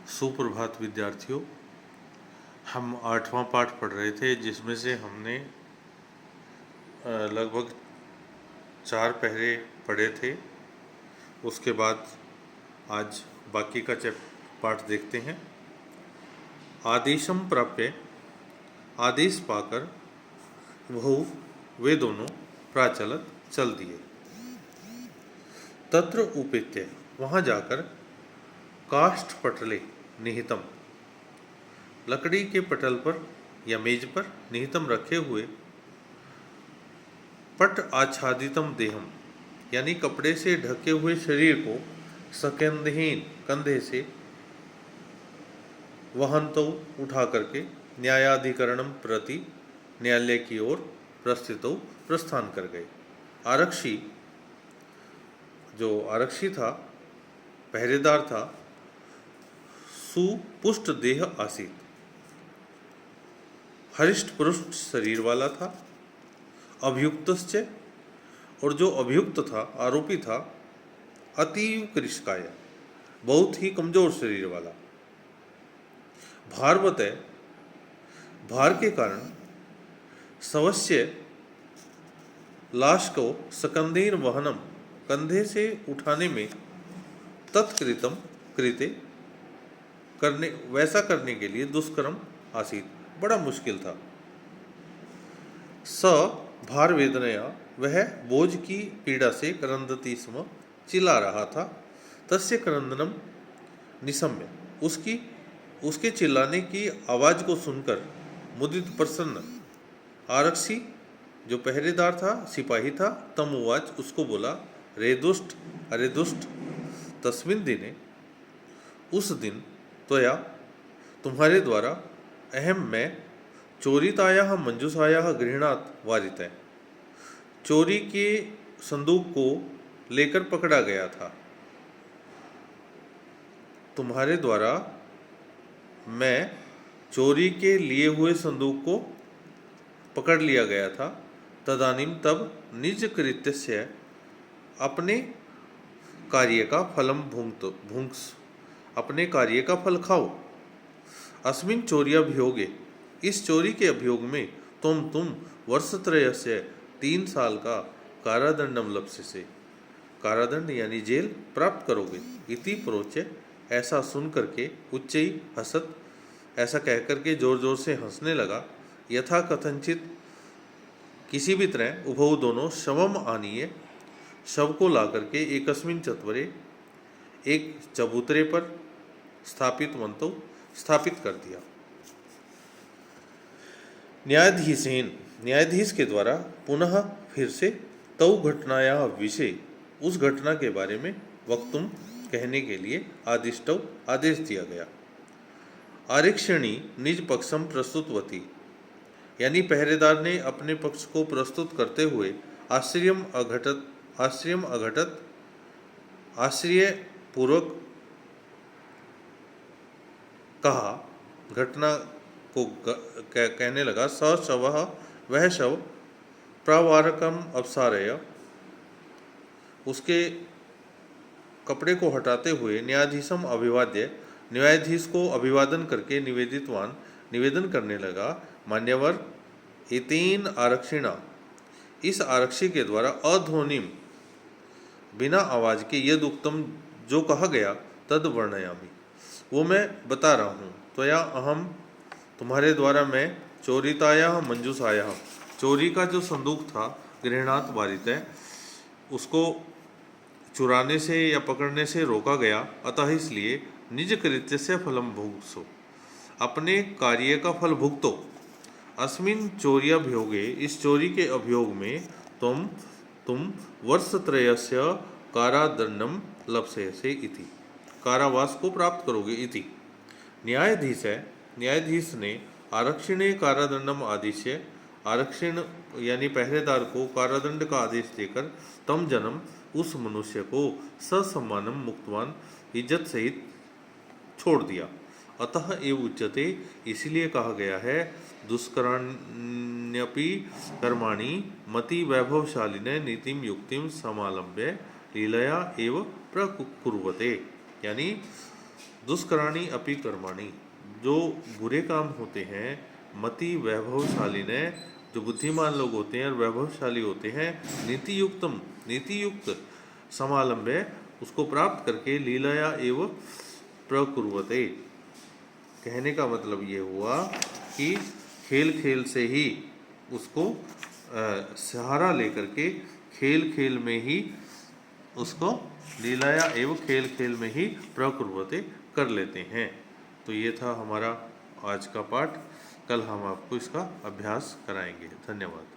सुप्रभात विद्यार्थियों। हम 8वां पाठ पढ़ रहे थे जिसमें से हमने लगभग 4 पहरे पढ़े थे। उसके बाद आज बाकी का पाठ देखते हैं। आदेशम प्राप्य, आदेश पाकर वहु वे दोनों प्राचलत चल दिए। तत्र उपेत्य, वहाँ जाकर काष्ठ पटले निहितम, लकड़ी के पटल पर या मेज पर निहितम रखे हुए पट आच्छादितम देहम, यानी कपड़े से ढके हुए शरीर को सकंधहीन, कंधे से वहंतो उठा करके न्यायाधिकरणम प्रति, न्यायालय की ओर प्रस्थितो प्रस्थान कर गए। आरक्षी, जो आरक्षी था, पहरेदार था, सुपुष्ट देह आसीत, हरिष्ट पुरुष शरीर वाला था। अभियुक्तश्च, और जो अभियुक्त था, आरोपी था, अतीव कृशकाय, बहुत ही कमजोर शरीर वाला। भारवत, भार के कारण, सवस्य लाश को सकंधीर वहनम, कंधे से उठाने में, तत्कृतम कृते करने, वैसा करने के लिए दुष्कर्म आसीत, बड़ा मुश्किल था। स भार वेदनया, वह बोझ की पीड़ा से करंदती स्म, चिल्ला रहा था। तस्य करंदनम निशम्य, उसके चिल्लाने की आवाज को सुनकर मुदित प्रसन्न आरक्षी, जो पहरेदार था, सिपाही था, तम उवाच, उसको बोला, रे दुष्ट, अरे दुष्ट, तस्मिन दिने, उस दिन, त्वया, तुम्हारे द्वारा, अहम मैं, चोरितायाः मंजूषायाः गृहणात् वारितः, चोरी के संदूक को लेकर पकड़ा गया था। तुम्हारे द्वारा मैं चोरी के लिए हुए संदूक को पकड़ लिया गया था। तदानीम, तब, निज कृत्यस्य, अपने कार्य का फलम भुंक्स, अपने कार्य का फल खाओ। अस्मिन चौर्याभियोगे, इस चोरी के अभियोग में तुम वर्षत्रयस्य, 3 साल का कारादंडम लप्स्यसे, कारादंड यानी जेल प्राप्त करोगे। इति प्रोच्य, ऐसा सुन करके, उच्चई हसत, ऐसा कह करके जोर जोर से हंसने लगा। यथा कथनचित, किसी भी तरह, उभौ दोनों, शवम आनीय, शव को ला करके, एकस्मिन चत्वरे, एक चबूतरे पर, स्थापित मंतो, स्थापित कर दिया। न्यायाधीशेन, न्यायाधीश के द्वारा, पुनः फिर से, तौ घटनाया विषय, उस घटना के बारे में, वक्तुम, कहने के लिए, आदिष्टौ, आदेश दिया गया। आरक्षिणी निज पक्षम प्रस्तुतवती, यानी पहरेदार ने अपने पक्ष को प्रस्तुत करते हुए आश्चर्यम अघटत, आश्चर्य पूर्वक कहा, घटना को कहने लगा। स शवः, वह शव, प्रावारकम अपसारय, उसके कपड़े को हटाते हुए, न्यायाधीशम अभिवाद्य, न्यायाधीश को अभिवादन करके, निवेदन करने लगा। मान्यवर, एतेन आरक्षिणा, इस आरक्षी के द्वारा, अध्वनिम, बिना आवाज के, यद उक्तम, जो कहा गया, तद वर्णयामि, वो मैं बता रहा हूँ। त्वया अहम, तुम्हारे द्वारा मैं, चोरितायाः मंजूषायाः, चोरी का जो संदूक था, गृहणात् वारितः, उसको चुराने से या पकड़ने से रोका गया। अतः इसलिए, निज कृत्य से फलम भुक्सो, अपने कार्य का फल भुगतो। अस्मिन चौर्याभियोगे, इस चोरी के अभियोग में, तुम वर्षत्रयस्य कारादंडम लप्स्यसे इति, कारावास को प्राप्त करोगे। इति न्यायाधीश है, न्यायाधीश ने आरक्षिणे कारादंडम आदेश्य, आरक्षण यानी पहरेदार को कारादंड का आदेश देकर, तम जन्म, उस मनुष्य को, ससम्मानम मुक्तवान, इज्जत सहित छोड़ दिया। अतः एव उच्यते, इसलिए कहा गया है, दुष्कराण्यपि कर्माणि मति वैभवशालिने नीतिम युक्तिम समालंब्य लीलया एव प्रकुर्वते, यानी दुष्कराणि अपि कर्माणि, जो बुरे काम होते हैं, मति वैभवशाली ने, जो बुद्धिमान लोग होते हैं और वैभवशाली होते हैं, नीति युक्त समालंबे, उसको प्राप्त करके लीलाया एवं प्रकुर्वते। कहने का मतलब ये हुआ कि खेल खेल से ही उसको सहारा लेकर के खेल खेल में ही उसको लीलाया एवं खेल खेल में ही प्रकुर्वते कर लेते हैं। तो ये था हमारा आज का पाठ। कल हम आपको इसका अभ्यास कराएंगे। धन्यवाद।